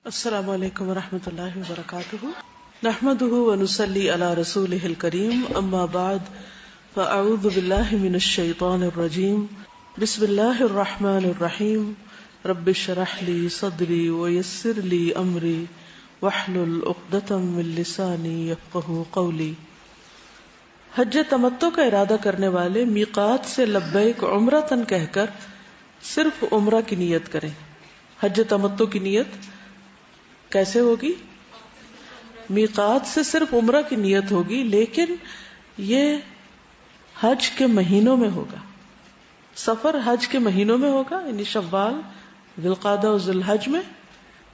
السلام علیکم ورحمۃ اللہ وبرکاتہ نحمده ونصلی علی رسوله الکریم اما بعد فاعوذ باللہ من الشیطان الرجیم بسم اللہ الرحمن الرحیم رب اشرح لی صدری ویسر لی امری واحلل عقدۃ من لسانی یفقهوا قولی۔ حج تمتع کا ارادہ کرنے والے میقات سے لبیک عمرۃ کہہ کر صرف عمرہ کی نیت کریں۔ حج تمتع کی نیت کیسے ہوگی؟ میقات سے صرف عمرہ کی نیت ہوگی، لیکن یہ حج کے مہینوں میں ہوگا۔ سفر حج کے مہینوں میں ہوگا، یعنی شوال، ذی القعدہ اور ذی الحج میں،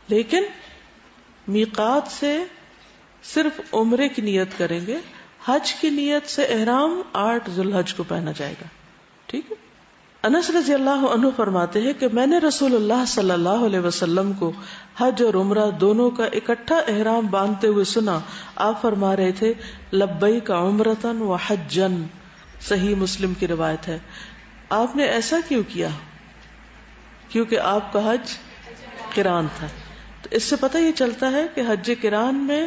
لیکن میقات سے صرف عمرے کی نیت کریں گے۔ حج کی نیت سے احرام 8 ذی الحج کو پہنا جائے گا، ٹھیک ہے۔ انس رضی اللہ عنہ فرماتے ہیں کہ میں نے رسول اللہ صلی اللہ علیہ وسلم کو حج اور عمرہ دونوں کا اکٹھا احرام باندھتے ہوئے سنا۔ آپ فرما رہے تھے لبیک عمرۃ و حجا، صحیح مسلم کی روایت ہے۔ آپ نے ایسا کیوں کیا؟ کیونکہ آپ کا حج قران تھا۔ تو اس سے پتہ یہ چلتا ہے کہ حج قران میں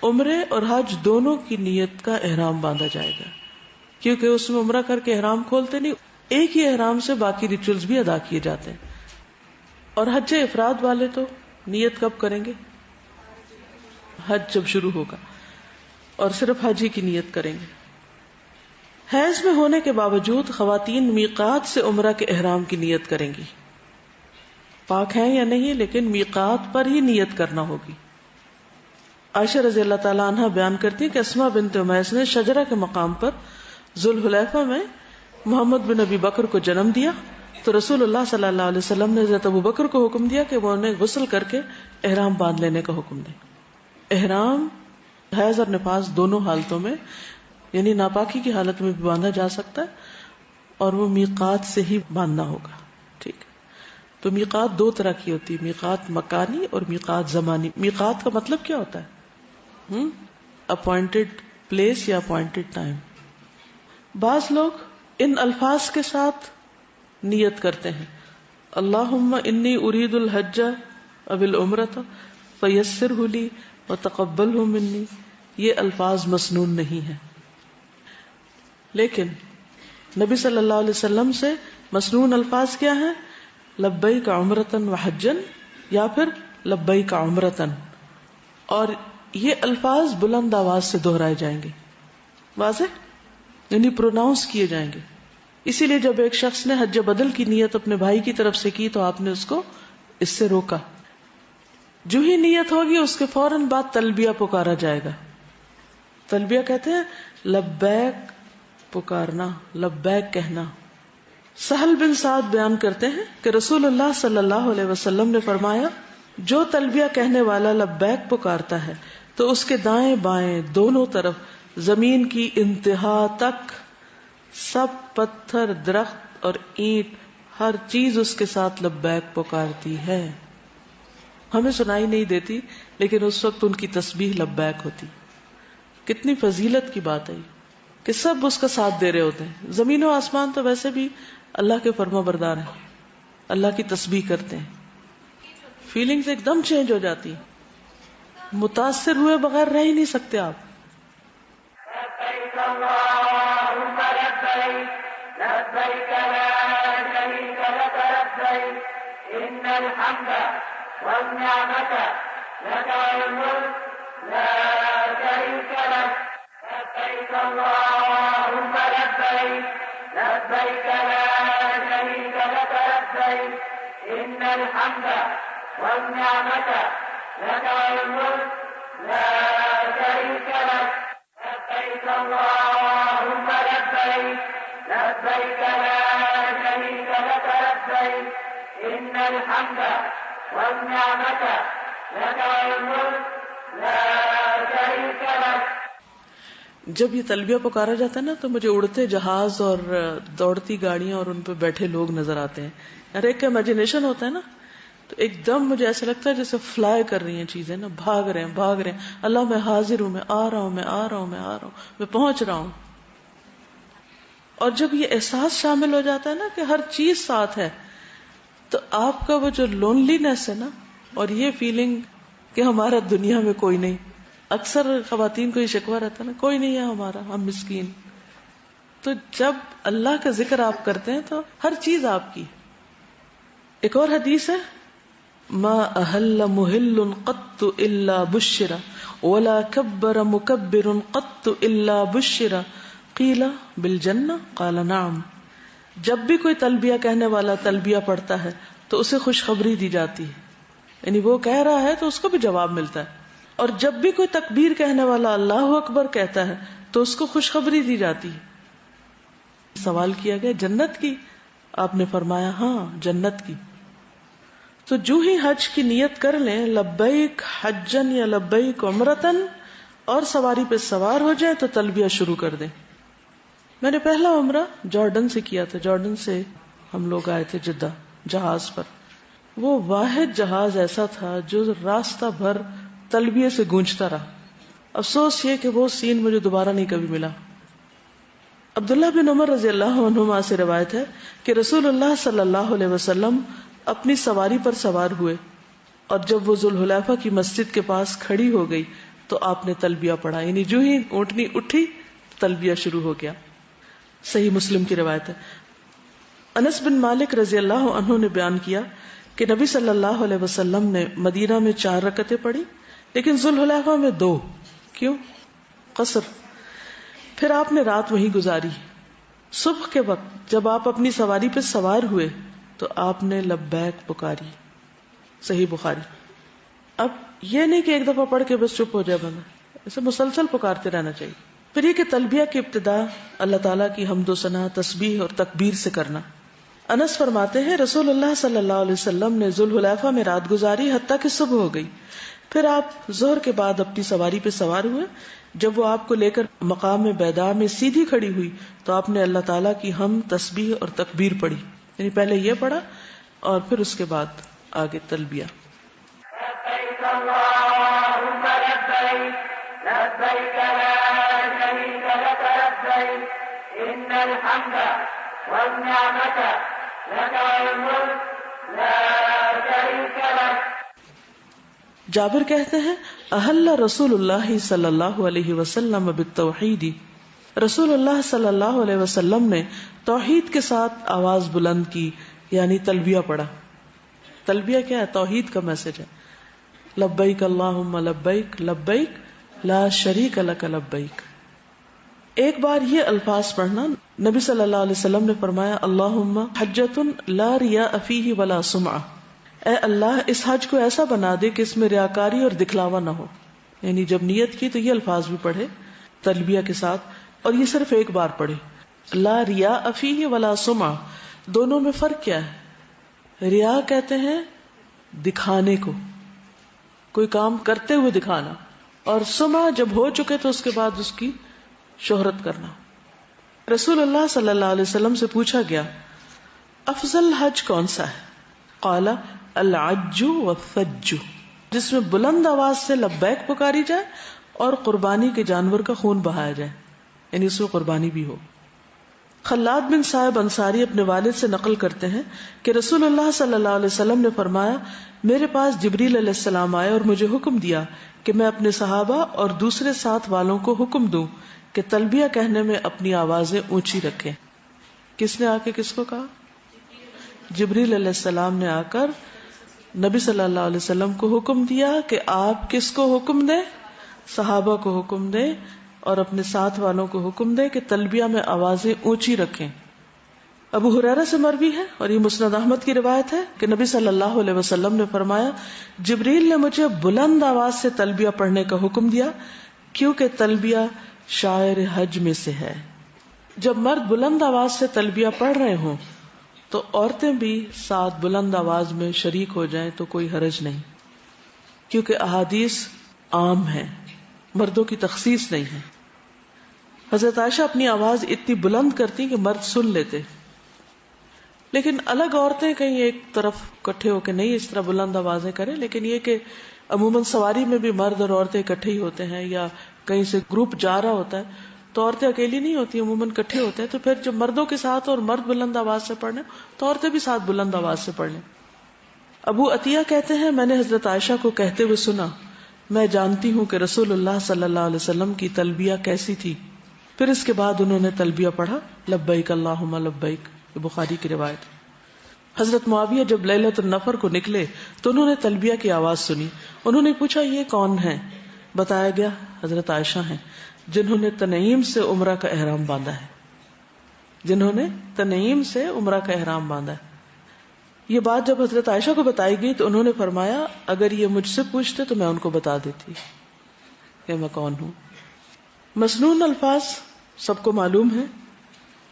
عمرے اور حج دونوں کی نیت کا احرام باندھا جائے گا، کیونکہ اس میں عمرہ کر کے احرام کھولتے نہیں، ایک ہی احرام سے باقی ریچولز بھی ادا کیے جاتے ہیں۔ اور حج افراد والے تو نیت کب کریں گے؟ حج جب شروع ہوگا، اور صرف حج ہی کی نیت کریں گے۔ حیض میں ہونے کے باوجود خواتین میقات سے عمرہ کے احرام کی نیت کریں گی، پاک ہیں یا نہیں، لیکن میقات پر ہی نیت کرنا ہوگی۔ عائشہ رضی اللہ تعالی عنہ بیان کرتی ہیں کہ اسماء بنت امیس نے شجرہ کے مقام پر ذوالحلیفہ میں محمد بن ابی بکر کو جنم دیا، تو رسول اللہ صلی اللہ علیہ وسلم نے حضرت ابو بکر کو حکم دیا کہ وہ انہیں غسل کر کے احرام باندھ لینے کا حکم دیں۔ احرام حیض اور نفاس دونوں حالتوں میں، یعنی ناپاکی کی حالت میں بھی باندھا جا سکتا ہے، اور وہ میقات سے ہی باندھنا ہوگا، ٹھیک ہے۔ تو میقات 2 طرح کی ہوتی ہے، میقات مکانی اور میقات زمانی۔ میقات کا مطلب کیا ہوتا ہے؟ اپوائنٹڈ پلیس یا اپوائنٹڈ ٹائم۔ بعض لوگ ان الفاظ کے ساتھ نیت کرتے ہیں، اللہم انی ارید الحج او العمرۃ فیسرہ لی وتقبلہ منی۔ یہ الفاظ مسنون نہیں ہیں، لیکن نبی صلی اللہ علیہ وسلم سے مسنون الفاظ کیا ہیں؟ لبیک عمرۃ و حجا، یا پھر لبیک عمرۃ، اور یہ الفاظ بلند آواز سے دہرائے جائیں گے، واضح، یعنی پروناؤنس کیے جائیں گے۔ اسی لیے جب ایک شخص نے حج بدل کی نیت اپنے بھائی کی طرف سے کی تو آپ نے اس کو اس سے روکا۔ جو ہی نیت ہوگی اس کے فوراً بعد تلبیہ پکارا جائے گا۔ تلبیہ کہتے ہیں لبیک پکارنا، لبیک کہنا۔ سہل بن سعد بیان کرتے ہیں کہ رسول اللہ صلی اللہ علیہ وسلم نے فرمایا، جو تلبیہ کہنے والا لبیک پکارتا ہے تو اس کے دائیں بائیں دونوں طرف زمین کی انتہا تک سب پتھر، درخت اور اینٹ، ہر چیز اس کے ساتھ لبیک پکارتی ہے۔ ہمیں سنائی نہیں دیتی، لیکن اس وقت ان کی تسبیح لبیک ہوتی۔ کتنی فضیلت کی بات ہے کہ سب اس کا ساتھ دے رہے ہوتے ہیں۔ زمین و آسمان تو ویسے بھی اللہ کے فرما بردار ہیں، اللہ کی تسبیح کرتے ہیں۔ فیلنگز ایک دم چینج ہو جاتی ہیں، متاثر ہوئے بغیر رہ ہی نہیں سکتے آپ۔ اللهم لبيك لبيك لا شريك لك لبيك إن الحمد والنعمة لك والملك لا شريك لك لبيك اللهم لبيك لبيك لا شريك لك لبيك إن الحمد والنعمة لك والملك لا شريك لك لبيك اللهم لبيك لبيك لا شريك لك لبيك إن الحمد والنعمة لك والملك لا شريك لك۔ جب یہ تلبیہ پکارا جاتا ہے نا تو مجھے اڑتے جہاز اور دوڑتی گاڑیاں اور ان پہ بیٹھے لوگ نظر آتے ہیں، ہر ایک کا امیجنیشن ہوتا ہے نا، تو ایک دم مجھے ایسا لگتا ہے جیسے فلائی کر رہی ہیں چیزیں نا، بھاگ رہے ہیں، اللہ میں حاضر ہوں، میں آ رہا ہوں، میں پہنچ رہا ہوں۔ اور جب یہ احساس شامل ہو جاتا ہے نا کہ ہر چیز ساتھ ہے، تو آپ کا وہ جو لونلی نیس ہے نا، اور یہ فیلنگ کہ ہمارا دنیا میں کوئی نہیں. اکثر خواتین کو یہ شکوہ رہتا ہے نا، کوئی نہیں ہے ہمارا، ہم مسکین. تو جب اللہ کا ذکر آپ کرتے ہیں تو ہر چیز آپ کی. ایک اور حدیث ہے، ما احل محل قط الا بشر ولا کبر مکبر قط الا بشر قیل بالجنہ قال نعم. جب بھی کوئی تلبیہ کہنے والا تلبیہ پڑھتا ہے تو اسے خوشخبری دی جاتی ہے، یعنی وہ کہہ رہا ہے تو اس کو بھی جواب ملتا ہے. اور جب بھی کوئی تکبیر کہنے والا اللہ اکبر کہتا ہے تو اس کو خوشخبری دی جاتی ہے. سوال کیا گیا جنت کی، آپ نے فرمایا ہاں جنت کی. تو جو ہی حج کی نیت کر لیں، لبیک حجن یا لبیک عمرتن، اور سواری پہ سوار ہو جائیں تو تلبیہ شروع کر دیں. میں نے پہلا عمرہ جارڈن سے کیا تھا. جارڈن سے ہم لوگ آئے تھے جدہ جہاز پر. وہ واحد جہاز ایسا تھا جو راستہ بھر تلبیہ سے گونجتا رہا. افسوس یہ کہ وہ سین مجھے دوبارہ نہیں کبھی ملا. عبداللہ بن عمر رضی اللہ عنہما سے روایت ہے کہ رسول اللہ صلی اللہ علیہ وسلم اپنی سواری پر سوار ہوئے، اور جب وہ ذوالحلیفہ کی مسجد کے پاس کھڑی ہو گئی تو آپ نے تلبیہ پڑھا، یعنی جو ہی اونٹنی اٹھی تلبیہ شروع ہو گیا. صحیح مسلم کی روایت ہے. انس بن مالک رضی اللہ عنہ نے بیان کیا کہ نبی صلی اللہ علیہ وسلم نے مدینہ میں 4 رکعتیں پڑھی، لیکن ذوالحلیفہ میں 2. کیوں؟ قصر. پھر آپ نے رات وہیں گزاری. صبح کے وقت جب آپ اپنی سواری پہ سوار ہوئے تو آپ نے لبیک پکاری. صحیح بخاری. اب یہ نہیں کہ ایک دفعہ پڑھ کے بس چپ ہو جائے بندہ، اسے مسلسل پکارتے رہنا چاہیے. پھر یہ کہ تلبیہ کی ابتدا اللہ تعالیٰ کی حمد و ثنا، تسبیح اور تکبیر سے کرنا. انس فرماتے ہیں رسول اللہ صلی اللہ علیہ وسلم نے ذوالحلیفہ میں رات گزاری حتیٰ کہ صبح ہو گئی. پھر آپ ظہر کے بعد اپنی سواری پہ سوار ہوئے. جب وہ آپ کو لے کر مقام بیدا میں سیدھی کھڑی ہوئی تو آپ نے اللہ تعالیٰ کی حمد، تسبیح اور تکبیر پڑھی. یعنی پہلے یہ پڑھا اور پھر اس کے بعد آگے تلبیہ. لبيك اللهم لبيك لبيك لا شريك لك لبيك إن الحمد والنعمة لك والملك لا شريك لك. جابر کہتے ہیں احل رسول اللہ صلی اللہ علیہ وسلم بالتوحید. رسول اللہ صلی اللہ علیہ وسلم نے توحید کے ساتھ آواز بلند کی، یعنی تلبیہ پڑھا. تلبیہ کیا ہے؟ توحید کا میسج ہے. لبیک اللہم لبیک لبیک لا شریک لک لبیک. ایک بار یہ الفاظ پڑھنا. نبی صلی اللہ علیہ وسلم نے فرمایا اللہم حجۃ لا ریاء فیہ ولا سمعہ. اے اللہ اس حج کو ایسا بنا دے کہ اس میں ریاکاری اور دکھلاوا نہ ہو. یعنی جب نیت کی تو یہ الفاظ بھی پڑھے تلبیہ کے ساتھ، اور یہ صرف ایک بار پڑھے. لا ریاء فیہ ولا سمعہ. دونوں میں فرق کیا ہے؟ ریا کہتے ہیں دکھانے کو، کوئی کام کرتے ہوئے دکھانا، اور سمعہ جب ہو چکے تو اس کے بعد اس کی شہرت کرنا. رسول اللہ صلی اللہ علیہ وسلم سے پوچھا گیا افضل حج کون سا ہے؟ قال العج والثج. جس میں بلند آواز سے لبیک پکاری جائے اور قربانی کے جانور کا خون بہایا جائے، یعنی اس میں قربانی بھی ہو. خلاد بن صاحب انصاری اپنے والد سے نقل کرتے ہیں کہ رسول اللہ صلی اللہ علیہ وسلم نے فرمایا میرے پاس جبریل علیہ السلام آئے اور مجھے حکم دیا کہ میں اپنے صحابہ اور دوسرے ساتھ والوں کو حکم دوں کہ تلبیہ کہنے میں اپنی آوازیں اونچی رکھیں. کس نے آ کے کس کو کہا؟ جبریل علیہ السلام نے آ کر نبی صلی اللہ علیہ وسلم کو حکم دیا کہ آپ کس کو حکم دیں؟ صحابہ کو حکم دیں اور اپنے ساتھ والوں کو حکم دیں کہ تلبیہ میں آوازیں اونچی رکھیں. ابو ہریرہ سے مروی ہے اور یہ مسند احمد کی روایت ہے کہ نبی صلی اللہ علیہ وسلم نے فرمایا جبریل نے مجھے بلند آواز سے تلبیہ پڑھنے کا حکم دیا کیونکہ تلبیہ شاعر حج میں سے ہے. جب مرد بلند آواز سے تلبیہ پڑھ رہے ہوں تو عورتیں بھی ساتھ بلند آواز میں شریک ہو جائیں تو کوئی حرج نہیں، کیونکہ احادیث عام ہیں، مردوں کی تخصیص نہیں ہے. حضرت عائشہ اپنی آواز اتنی بلند کرتی کہ مرد سن لیتے، لیکن الگ عورتیں کہیں ایک طرف اکٹھے ہو کے نہیں اس طرح بلند آوازیں کریں. لیکن یہ کہ عموماً سواری میں بھی مرد اور عورتیں اکٹھے ہی ہوتے ہیں، یا کہیں سے گروپ جا رہا ہوتا ہے تو عورتیں اکیلی نہیں ہوتی، عموماً اکٹھے ہوتے ہیں. تو پھر جب مردوں کے ساتھ اور مرد بلند آواز سے پڑھنے تو عورتیں بھی ساتھ بلند آواز سے پڑھ لیں. ابو عطیہ کہتے ہیں میں نے حضرت عائشہ کو کہتے ہوئے سنا میں جانتی ہوں کہ رسول اللہ صلی اللہ علیہ وسلم کی تلبیہ کیسی تھی. پھر اس کے بعد انہوں نے تلبیہ پڑھا لبیک اللہم لبیک، یہ بخاری کی روایت. حضرت معاویہ جب لیلۃ النفر کو نکلے تو انہوں نے تلبیہ کی آواز سنی. انہوں نے پوچھا یہ کون ہے؟ بتایا گیا حضرت عائشہ ہیں جنہوں نے تنعیم سے عمرہ کا احرام باندھا ہے. جنہوں نے تنعیم سے عمرہ کا احرام باندھا ہے. یہ بات جب حضرت عائشہ کو بتائی گئی تو انہوں نے فرمایا اگر یہ مجھ سے پوچھتے تو میں ان کو بتا دیتی کہ میں کون ہوں. مسنون الفاظ سب کو معلوم ہے.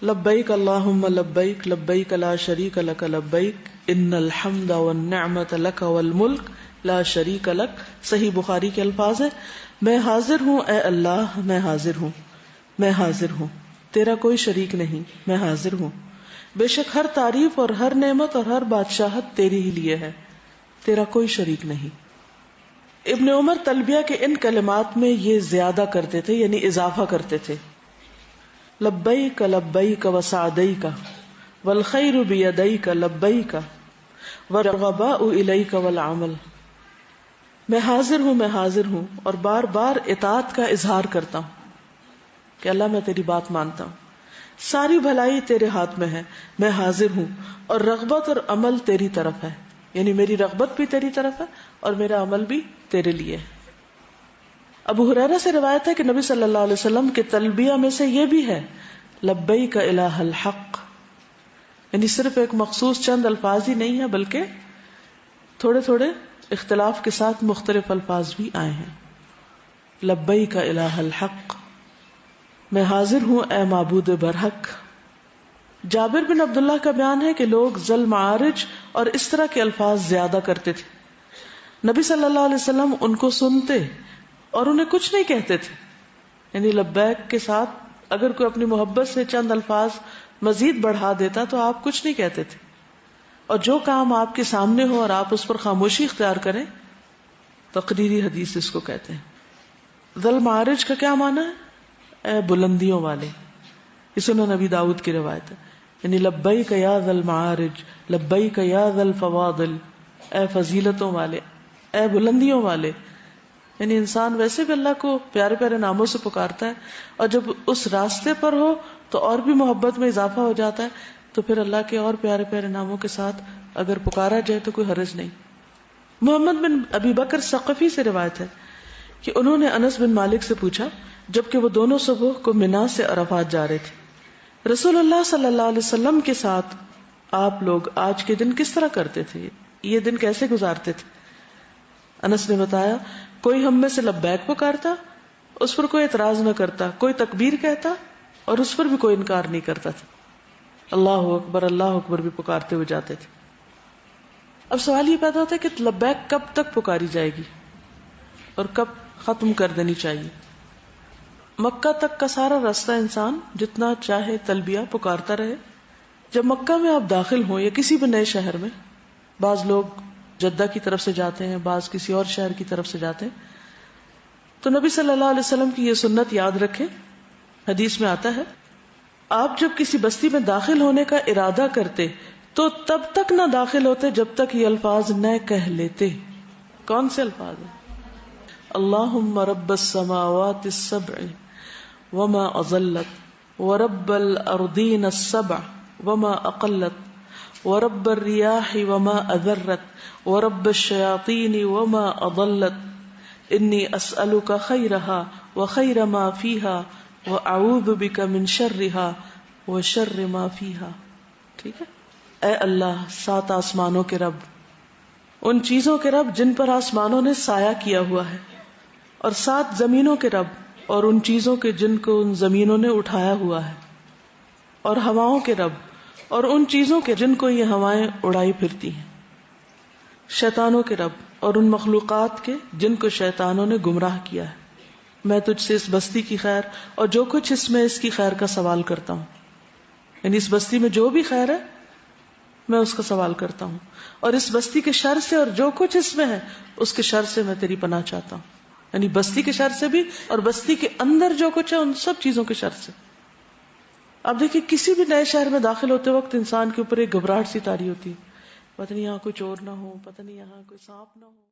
لبیک اللہم لبیک لبیک لا شریک لک لبیک ان الحمد والنعمت لک والملک لا شریک لک. صحیح بخاری کے الفاظ ہے میں حاضر ہوں اے اللہ، میں حاضر ہوں، میں حاضر ہوں، تیرا کوئی شریک نہیں، میں حاضر ہوں. بے شک ہر تعریف اور ہر نعمت اور ہر بادشاہت تیری ہی لیے ہے، تیرا کوئی شریک نہیں. ابن عمر تلبیہ کے ان کلمات میں یہ زیادہ کرتے تھے، یعنی اضافہ کرتے تھے. لبیک لبیک وسعدیک والخیر بیدیک لبیک والرغباء الیک والعمل. میں حاضر ہوں، میں حاضر ہوں، اور بار بار اطاعت کا اظہار کرتا ہوں کہ اللہ میں تیری بات مانتا ہوں، ساری بھلائی تیرے ہاتھ میں ہے، میں حاضر ہوں، اور رغبت اور عمل تیری طرف ہے، یعنی میری رغبت بھی تیری طرف ہے اور میرا عمل بھی تیرے لیے ہے. ابو ہریرہ سے روایت ہے کہ نبی صلی اللہ علیہ وسلم کے تلبیہ میں سے یہ بھی ہے لبیک الہ الحق، یعنی صرف ایک مخصوص چند الفاظ ہی نہیں ہے بلکہ تھوڑے تھوڑے اختلاف کے ساتھ مختلف الفاظ بھی آئے ہیں. لبیک الہ الحق، میں حاضر ہوں اے معبود برحق. جابر بن عبداللہ کا بیان ہے کہ لوگ ذل معارج اور اس طرح کے الفاظ زیادہ کرتے تھے. نبی صلی اللہ علیہ وسلم ان کو سنتے اور انہیں کچھ نہیں کہتے تھے، یعنی لبیک کے ساتھ اگر کوئی اپنی محبت سے چند الفاظ مزید بڑھا دیتا تو آپ کچھ نہیں کہتے تھے، اور جو کام آپ کے سامنے ہو اور آپ اس پر خاموشی اختیار کریں تقریری حدیث اس کو کہتے ہیں. ذل معارج کا کیا معنی ہے؟ اے بلندیوں والے. اس سنن نبی داؤد کی روایت ہے، یعنی لبیک یا ذل معارج لبیک یا ذل فواضل، اے فضیلتوں والے، اے بلندیوں والے. یعنی انسان ویسے بھی اللہ کو پیارے پیارے ناموں سے پکارتا ہے، اور جب اس راستے پر ہو تو اور بھی محبت میں اضافہ ہو جاتا ہے، تو پھر اللہ کے اور پیارے پیارے ناموں کے ساتھ اگر پکارا جائے تو کوئی حرج نہیں. محمد بن ابی بکر ثقفی سے روایت ہے کہ انہوں نے انس بن مالک سے پوچھا جبکہ وہ دونوں صبح کو منا سے عرفات جا رہے تھے، رسول اللہ صلی اللہ علیہ وسلم کے ساتھ آپ لوگ آج کے دن کس طرح کرتے تھے، یہ دن کیسے گزارتے تھے؟ انس نے بتایا کوئی ہم میں سے لبیک پکارتا، اس پر کوئی اعتراض نہ کرتا، کوئی تکبیر کہتا اور اس پر بھی کوئی انکار نہیں کرتا تھا، اللہ اکبر بھی پکارتے ہوئے جاتے تھے. اب سوال یہ پیدا ہوتا ہے کہ لبیک کب تک پکاری جائے گی اور کب ختم کر دینی چاہیے؟ مکہ تک کا سارا راستہ انسان جتنا چاہے تلبیہ پکارتا رہے. جب مکہ میں آپ داخل ہوں یا کسی بھی نئے شہر میں، بعض لوگ جدہ کی طرف سے جاتے ہیں، بعض کسی اور شہر کی طرف سے جاتے ہیں، تو نبی صلی اللہ علیہ وسلم کی یہ سنت یاد رکھیں. حدیث میں آتا ہے آپ جب کسی بستی میں داخل ہونے کا ارادہ کرتے تو تب تک نہ داخل ہوتے جب تک یہ الفاظ نہ کہہ لیتے. کون سے الفاظ ہیں؟ اللہم رب السماوات السبع وما اضلت ورب الارضین السبع وما اقلت ورب الریاح وما اذرت ورب الشیاطین وما اضلت انی اسألک خیرہا وخیر ما فیہا واعوذ بک من شرہا وشر ما فیہا. ٹھیک ہے؟ اے اللہ 7 آسمانوں کے رب، ان چیزوں کے رب جن پر آسمانوں نے سایہ کیا ہوا ہے، اور 7 زمینوں کے رب، اور ان چیزوں کے جن کو ان زمینوں نے اٹھایا ہوا ہے، اور ہواؤں کے رب، اور ان چیزوں کے جن کو یہ ہوائیں اڑائی پھرتی ہیں، شیطانوں کے رب، اور ان مخلوقات کے جن کو شیطانوں نے گمراہ کیا ہے. میں تجھ سے اس بستی کی خیر اور جو کچھ اس میں اس کی خیر کا سوال کرتا ہوں، یعنی اس بستی میں جو بھی خیر ہے میں اس کا سوال کرتا ہوں، اور اس بستی کے شر سے اور جو کچھ اس میں ہے اس کے شر سے میں تیری پناہ چاہتا ہوں، یعنی بستی کے شر سے بھی اور بستی کے اندر جو کچھ ہے ان سب چیزوں کے شر سے. اب دیکھیں کسی بھی نئے شہر میں داخل ہوتے وقت انسان کے اوپر ایک گھبراہٹ سی طاری ہوتی ہے، پتہ نہیں یہاں کوئی چور نہ ہو، پتہ نہیں یہاں کوئی سانپ نہ ہو.